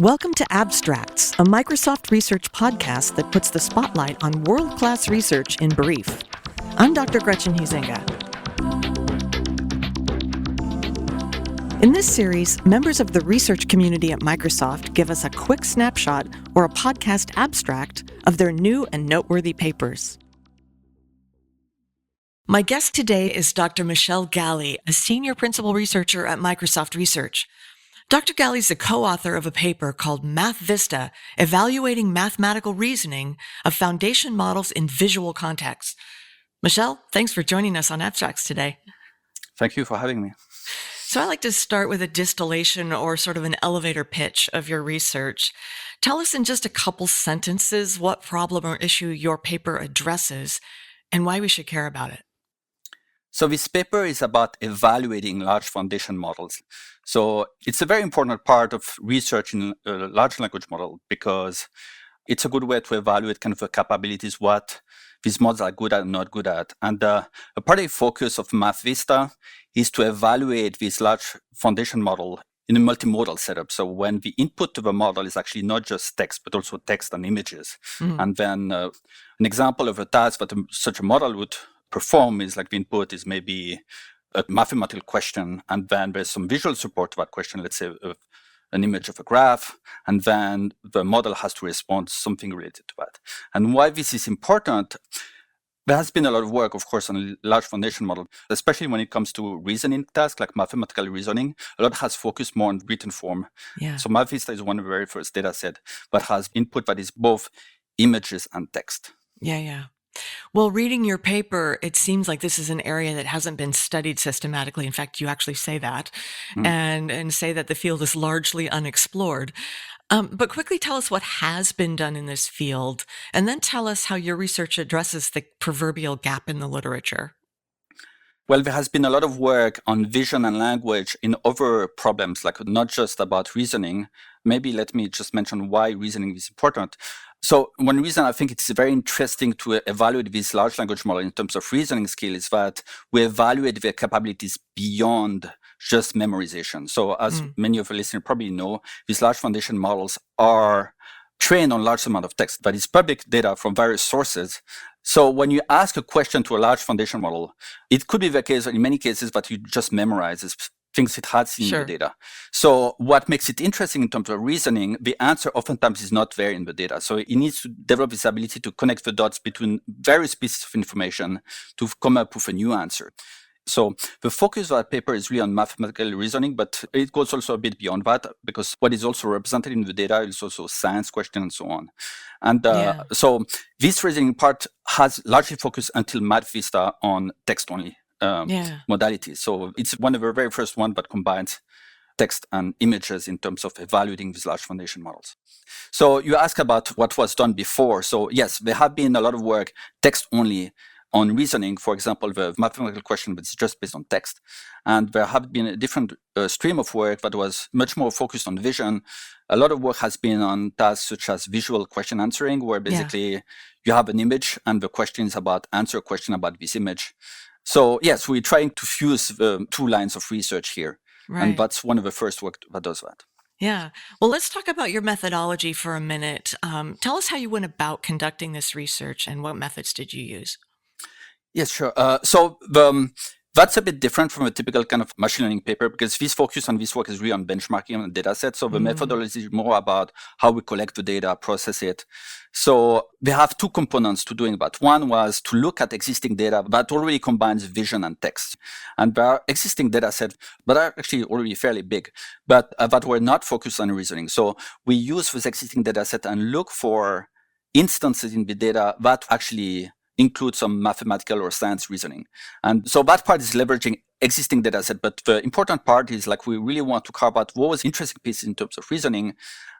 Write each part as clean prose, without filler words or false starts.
Welcome to Abstracts, a Microsoft research podcast that puts the spotlight on world-class research in brief. I'm Dr. Gretchen Huizenga. In this series, members of the research community at Microsoft give us a quick snapshot or a podcast abstract of their new and noteworthy papers. My guest today is Dr. Michel Galley, a senior principal researcher at Microsoft Research. Dr. Galley is the co-author of a paper called MathVista, Evaluating Mathematical Reasoning of Foundation Models in Visual Contexts. Michel, thanks for joining us on Abstracts today. Thank you for having me. So I like to start with a distillation or sort of an elevator pitch of your research. Tell us in just a couple sentences what problem or issue your paper addresses and why we should care about it. So this paper is about evaluating large foundation models. So it's a very important part of research in a large language model because it's a good way to evaluate kind of the capabilities, what these models are good at and not good at. And a part of the focus of MathVista is to evaluate this large foundation model in a multimodal setup. So when the input to the model is actually not just text, but also text and images. And then an example of a task that such a model would perform is like the input is maybe a mathematical question, and then there's some visual support to that question, let's say an image of a graph, and then the model has to respond to something related to that. And why this is important, there has been a lot of work, of course, on a large foundation model, especially when it comes to reasoning tasks like mathematical reasoning. A lot has focused more on written form. So MathVista is one of the very first data set that has input that is both images and text. Well, reading your paper, it seems like this is an area that hasn't been studied systematically. In fact, you actually say that and say that the field is largely unexplored. But quickly tell us what has been done in this field, and then tell us how your research addresses the proverbial gap in the literature. Well, there has been a lot of work on vision and language in other problems, like not just about reasoning. Maybe let me just mention why reasoning is important. So one reason I think it's very interesting to evaluate this large language model in terms of reasoning skill is that we evaluate their capabilities beyond just memorization. So as many of the listeners probably know, these large foundation models are trained on large amount of text, that is public data from various sources. So when you ask a question to a large foundation model, it could be the case in many cases that you just memorize things it has seen in the data. So what makes it interesting in terms of reasoning, the answer oftentimes is not there in the data. So it needs to develop this ability to connect the dots between various pieces of information to come up with a new answer. So the focus of that paper is really on mathematical reasoning, but it goes also a bit beyond that, because what is also represented in the data is also science question and so on. And so this reasoning part has largely focused until MathVista on text-only modalities. So it's one of the very first one that combines text and images in terms of evaluating these large foundation models. So you ask about what was done before. So yes, there have been a lot of work text-only on reasoning, for example, the mathematical question, but it's just based on text. And there have been a different stream of work that was much more focused on vision. A lot of work has been on tasks such as visual question answering, where basically you have an image and the question is about answer a question about this image. So yes, we're trying to fuse the two lines of research here. And that's one of the first work that does that. Well, let's talk about your methodology for a minute. Tell us how you went about conducting this research and what methods did you use? Yes, sure. That's a bit different from a typical kind of machine learning paper, because this focus on this work is really on benchmarking on data sets. So the methodology is more about how we collect the data, process it. So we have two components to doing that. One was to look at existing data that already combines vision and text. And there are existing data sets that are actually already fairly big, but that were not focused on reasoning. So we use this existing data set and look for instances in the data that actually include some mathematical or science reasoning. And so that part is leveraging existing data set. But the important part is like we really want to carve out what was interesting pieces in terms of reasoning.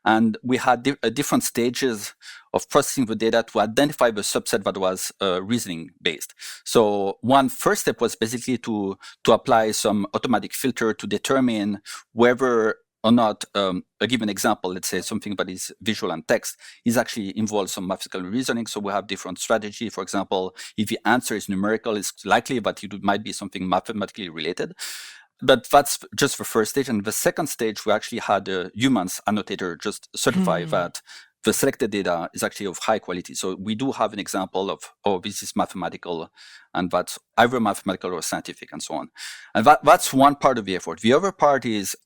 And we had different stages of processing the data to identify the subset that was reasoning based. So one first step was basically to apply some automatic filter to determine whether or not a given example, let's say something that is visual and text, is actually involves some mathematical reasoning. So we have different strategy. For example, if the answer is numerical, it's likely that it might be something mathematically related. but that's just the first stage. And the second stage, we actually had a humans annotator just certify that the selected data is actually of high quality. So we do have an example of, oh, this is mathematical, and that's either mathematical or scientific, and so on. And that's one part of the effort. The other part is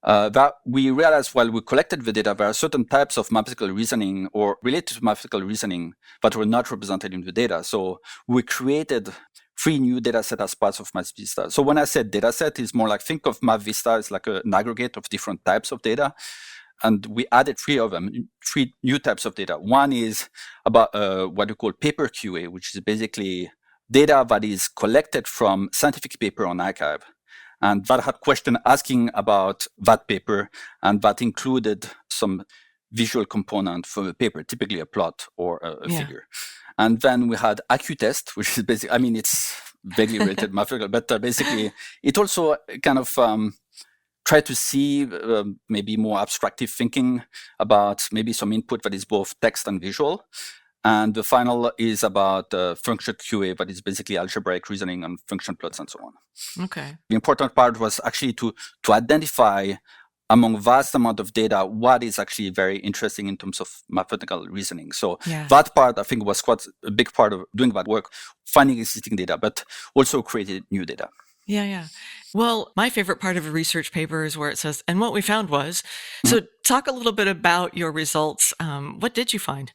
that we realized while we collected the data, there are certain types of mathematical reasoning or related to mathematical reasoning that were not represented in the data. So we created 3 new data sets as parts of MathVista. So when I said data set, it's more like, think of MathVista as like an aggregate of different types of data. And we added 3 of them, 3 new types of data. One is about what we call paper QA, which is basically data that is collected from scientific paper on arXiv. And that had question asking about that paper, and that included some visual component for the paper, typically a plot or a figure. And then we had AccuTest, which is basically, I mean, it's vaguely related mathematical, but basically it also kind of try to see maybe more abstractive thinking about maybe some input that is both text and visual. And the final is about function QA, that is basically algebraic reasoning on function plots and so on. Okay. The important part was actually to identify among vast amount of data what is actually very interesting in terms of mathematical reasoning. So that part, I think, was quite a big part of doing that work, finding existing data, but also created new data. Yeah. Well, my favorite part of a research paper is where it says, and what we found was. So talk a little bit about your results. What did you find?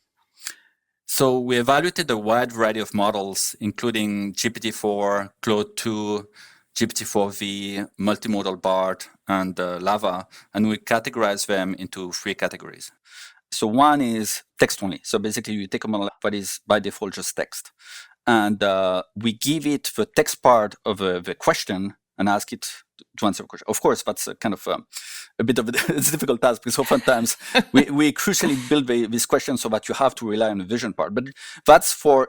So we evaluated a wide variety of models, including GPT-4, Claude 2, GPT-4V, multimodal BART, and Lava, and we categorized them into 3 categories. So one is text only. So basically, you take a model that is by default just text, and we give it the text part of the question and ask it to answer a question. Of course, that's a kind of a bit of a difficult task, because oftentimes we crucially build these questions so that you have to rely on the vision part. But that's for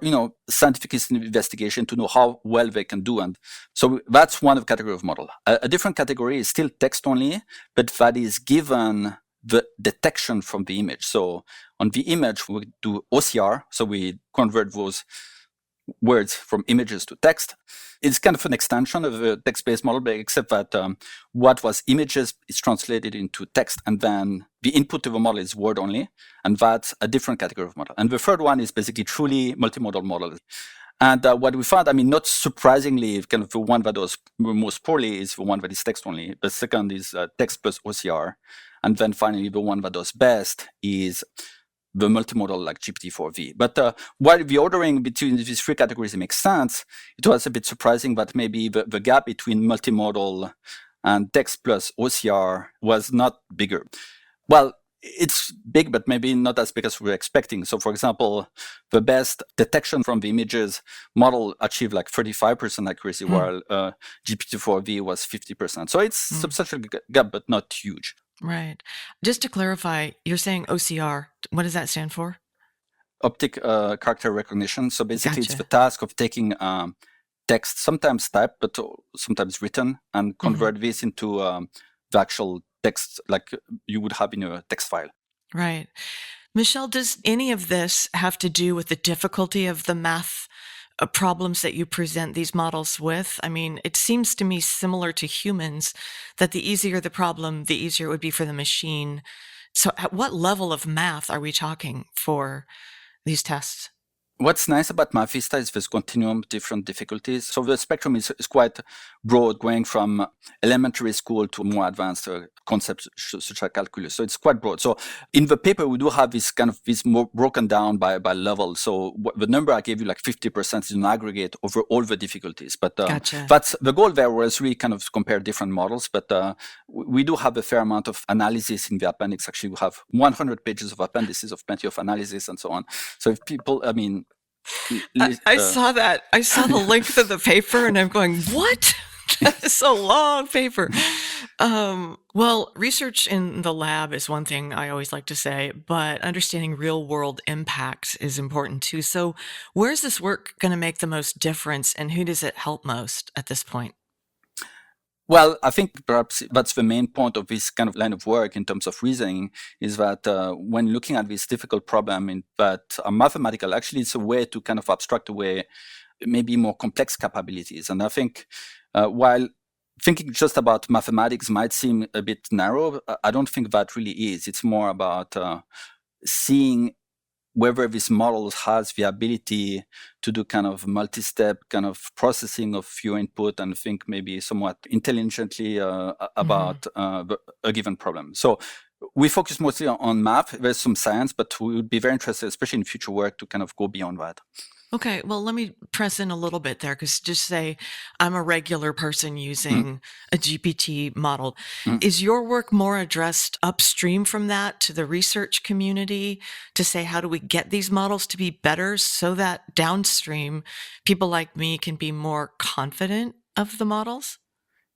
scientific investigation to know how well they can do. And so that's one of category of model. A different category is still text only, but that is given the detection from the image. So on the image, we do OCR. So we convert those words from images to text. It's kind of an extension of a text-based model, except that what was images is translated into text, and then the input to the model is word only, and that's a different category of model. And the third one is basically truly multimodal model. And what we found, I mean, not surprisingly, kind of the one that does most poorly is the one that is text only. The second is text plus OCR. And then finally, the one that does best is the multimodal like GPT-4V. But while the ordering between these 3 categories makes sense, it was a bit surprising that maybe the gap between multimodal and text plus OCR was not bigger. Well, it's big, but maybe not as big as we were expecting. So for example, the best detection from the images model achieved like 35% accuracy, while GPT-4V was 50%. So it's substantial gap, but not huge. Right. Just to clarify, you're saying OCR. What does that stand for? Optic character recognition. So basically, it's the task of taking text, sometimes typed, but sometimes written, and convert this into the actual text like you would have in a text file. Right. Michel, does any of this have to do with the difficulty of the math problems that you present these models with? I mean, it seems to me similar to humans, that the easier the problem, the easier it would be for the machine. So at what level of math are we talking for these tests? What's nice about MathVista is this continuum of different difficulties. So the spectrum is quite broad, going from elementary school to more advanced concepts such as calculus. So it's quite broad. So in the paper, we do have this more broken down by level. So the number I gave you, like 50%, is an aggregate over all the difficulties. But that's the goal there, was really kind of compare different models. But we do have a fair amount of analysis in the appendix. Actually, we have 100 pages of appendices of plenty of analysis and so on. So if people, I mean, I saw that. I saw the length of the paper, and I'm going, what? That's a long paper. Well, research in the lab is one thing I always like to say, but understanding real world impacts is important too. So where's this work going to make the most difference, and who does it help most at this point? Well, I think perhaps that's the main point of this kind of line of work in terms of reasoning, is that when looking at this difficult problem that are mathematical, actually it's a way to kind of abstract away maybe more complex capabilities. And I think while thinking just about mathematics might seem a bit narrow. I don't think that really is. It's more about seeing whether this model has the ability to do kind of multi-step kind of processing of your input and think maybe somewhat intelligently about a given problem. So we focus mostly on math. There's some science, but we would be very interested, especially in future work, to kind of go beyond that. Okay, well, let me press in a little bit there because just say I'm a regular person using a GPT model. Is your work more addressed upstream from that to the research community to say, how do we get these models to be better so that downstream people like me can be more confident of the models?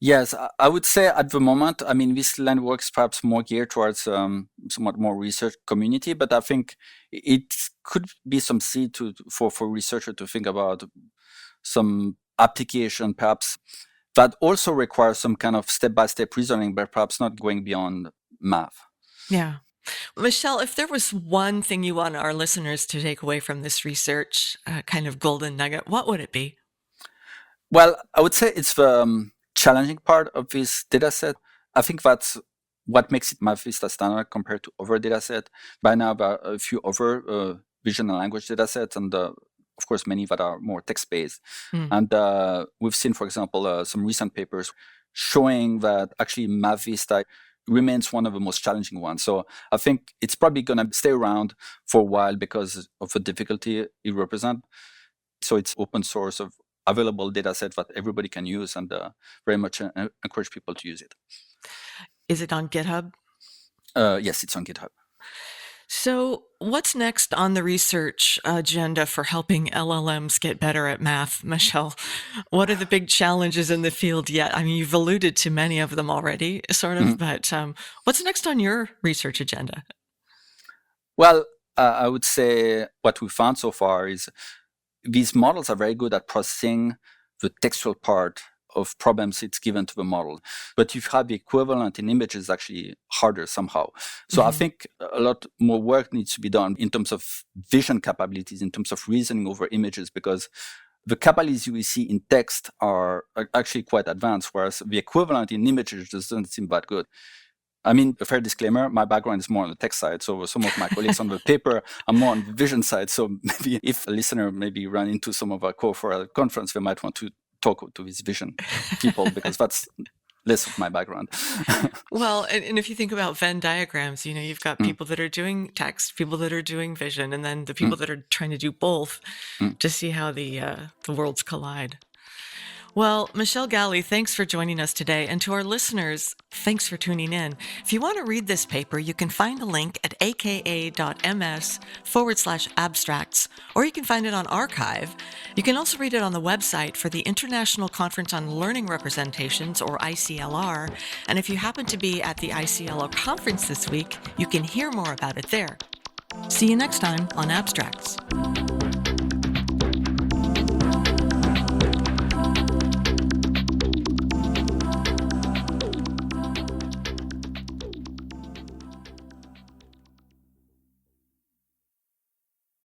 Yes, I would say at the moment, I mean, this line works perhaps more geared towards somewhat more research community, but I think it could be some seed for researcher to think about some application perhaps that also requires some kind of step-by-step reasoning, but perhaps not going beyond math. Yeah. Michel, if there was one thing you want our listeners to take away from this research, kind of golden nugget, what would it be? Well, I would say it's the challenging part of this data set. I think that's what makes it MathVista standard compared to other data set. By now, there are a few other vision and language data sets, and of course, many that are more text-based. And we've seen, for example, some recent papers showing that actually MathVista remains one of the most challenging ones. So I think it's probably going to stay around for a while because of the difficulty it represents. So it's open source of available data set that everybody can use, and very much encourage people to use it. Is it on GitHub? Yes, it's on GitHub. So what's next on the research agenda for helping LLMs get better at math, Michel? What are the big challenges in the field yet? I mean, you've alluded to many of them already, sort of, but what's next on your research agenda? Well, I would say what we found so far is these models are very good at processing the textual part of problems it's given to the model. But if you have the equivalent in images, actually harder somehow. So I think a lot more work needs to be done in terms of vision capabilities, in terms of reasoning over images, because the capabilities we see in text are actually quite advanced, whereas the equivalent in images doesn't seem that good. I mean, a fair disclaimer, my background is more on the text side. So some of my colleagues on the paper are more on the vision side. So maybe if a listener maybe run into some of our core for a conference, they might want to talk to these vision people, because that's less of my background. Well, and if you think about Venn diagrams, you know, you've got people that are doing text, people that are doing vision, and then the people that are trying to do both to see how the worlds collide. Well, Michel Galley, thanks for joining us today. And to our listeners, thanks for tuning in. If you want to read this paper, you can find a link at aka.ms/abstracts, or you can find it on arXiv. You can also read it on the website for the International Conference on Learning Representations, or ICLR. And if you happen to be at the ICLR conference this week, you can hear more about it there. See you next time on Abstracts.